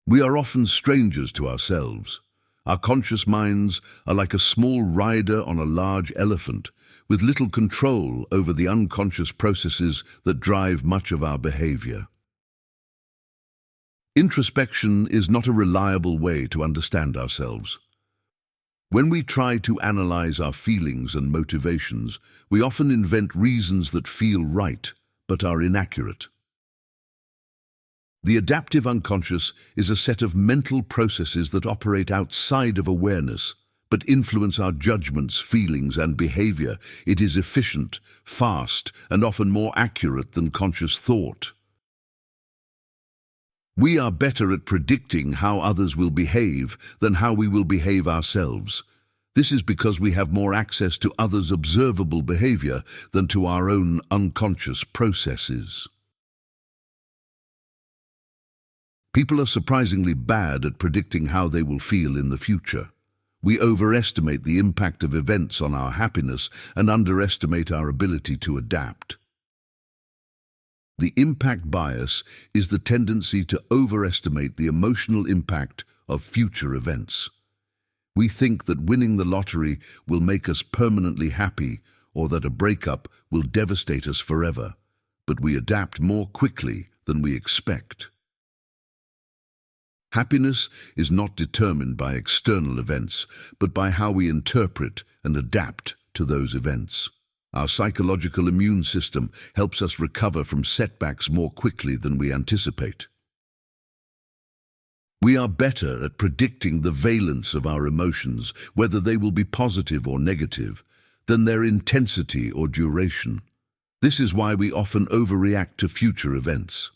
We are often strangers to ourselves. Our conscious minds are like a small rider on a large elephant, with little control over the unconscious processes that drive much of our behavior. Introspection is not a reliable way to understand ourselves. When we try to analyze our feelings and motivations, we often invent reasons that feel right, but are inaccurate. The adaptive unconscious is a set of mental processes that operate outside of awareness, but influence our judgments, feelings, and behavior. It is efficient, fast, and often more accurate than conscious thought. We are better at predicting how others will behave than how we will behave ourselves. This is because we have more access to others' observable behavior than to our own unconscious processes. People are surprisingly bad at predicting how they will feel in the future. We overestimate the impact of events on our happiness and underestimate our ability to adapt. The impact bias is the tendency to overestimate the emotional impact of future events. We think that winning the lottery will make us permanently happy or that a breakup will devastate us forever, but we adapt more quickly than we expect. Happiness is not determined by external events, but by how we interpret and adapt to those events. Our psychological immune system helps us recover from setbacks more quickly than we anticipate. We are better at predicting the valence of our emotions, whether they will be positive or negative, than their intensity or duration. This is why we often overreact to future events.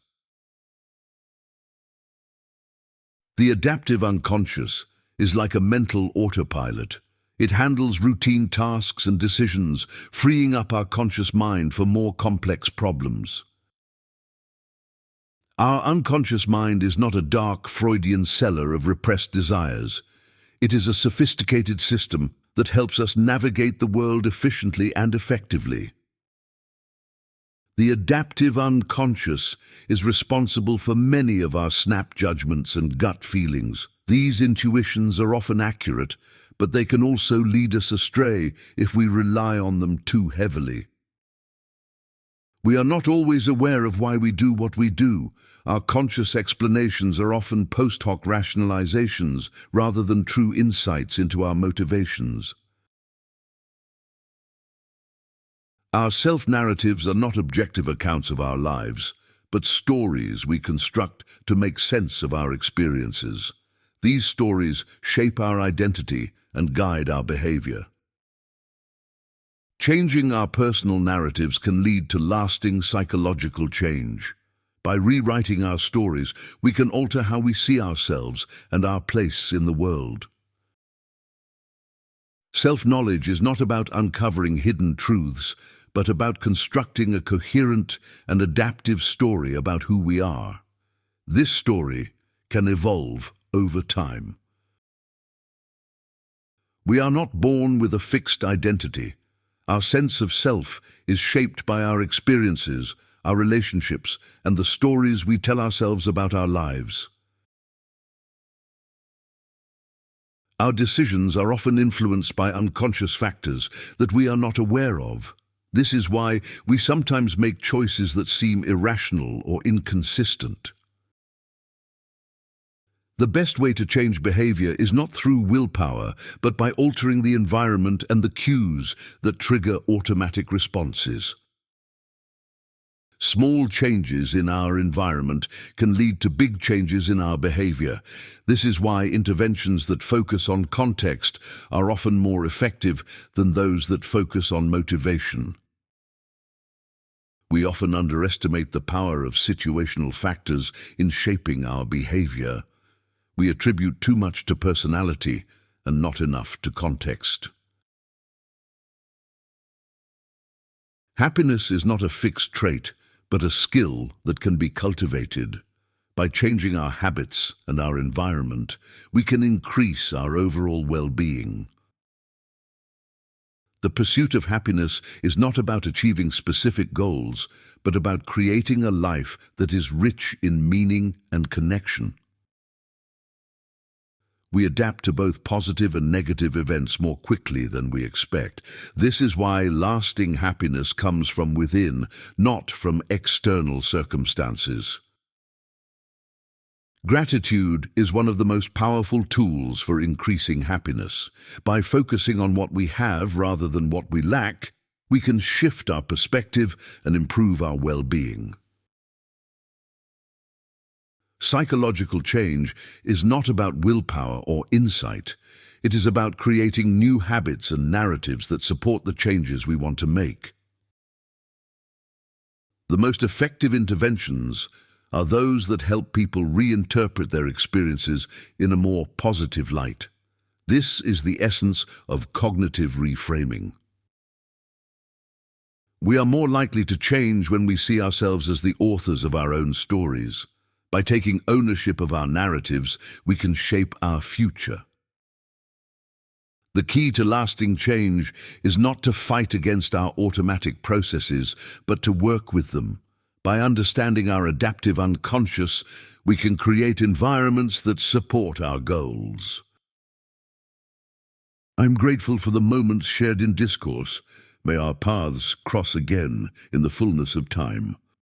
The adaptive unconscious is like a mental autopilot. It handles routine tasks and decisions, freeing up our conscious mind for more complex problems. Our unconscious mind is not a dark Freudian cellar of repressed desires. It is a sophisticated system that helps us navigate the world efficiently and effectively. The adaptive unconscious is responsible for many of our snap judgments and gut feelings. These intuitions are often accurate, but they can also lead us astray if we rely on them too heavily. We are not always aware of why we do what we do. Our conscious explanations are often post hoc rationalizations rather than true insights into our motivations. Our self-narratives are not objective accounts of our lives, but stories we construct to make sense of our experiences. These stories shape our identity and guide our behavior. Changing our personal narratives can lead to lasting psychological change. By rewriting our stories, we can alter how we see ourselves and our place in the world. Self-knowledge is not about uncovering hidden truths, but about constructing a coherent and adaptive story about who we are. This story can evolve over time. We are not born with a fixed identity. Our sense of self is shaped by our experiences, our relationships, and the stories we tell ourselves about our lives. Our decisions are often influenced by unconscious factors that we are not aware of. This is why we sometimes make choices that seem irrational or inconsistent. The best way to change behavior is not through willpower, but by altering the environment and the cues that trigger automatic responses. Small changes in our environment can lead to big changes in our behavior. This is why interventions that focus on context are often more effective than those that focus on motivation. We often underestimate the power of situational factors in shaping our behavior. We attribute too much to personality and not enough to context. Happiness is not a fixed trait, but a skill that can be cultivated. By changing our habits and our environment, we can increase our overall well-being. The pursuit of happiness is not about achieving specific goals, but about creating a life that is rich in meaning and connection. We adapt to both positive and negative events more quickly than we expect. This is why lasting happiness comes from within, not from external circumstances. Gratitude is one of the most powerful tools for increasing happiness. By focusing on what we have rather than what we lack, we can shift our perspective and improve our well-being. Psychological change is not about willpower or insight. It is about creating new habits and narratives that support the changes we want to make. The most effective interventions are those that help people reinterpret their experiences in a more positive light. This is the essence of cognitive reframing. We are more likely to change when we see ourselves as the authors of our own stories. By taking ownership of our narratives, we can shape our future. The key to lasting change is not to fight against our automatic processes, but to work with them. By understanding our adaptive unconscious, we can create environments that support our goals. I'm grateful for the moments shared in discourse. May our paths cross again in the fullness of time.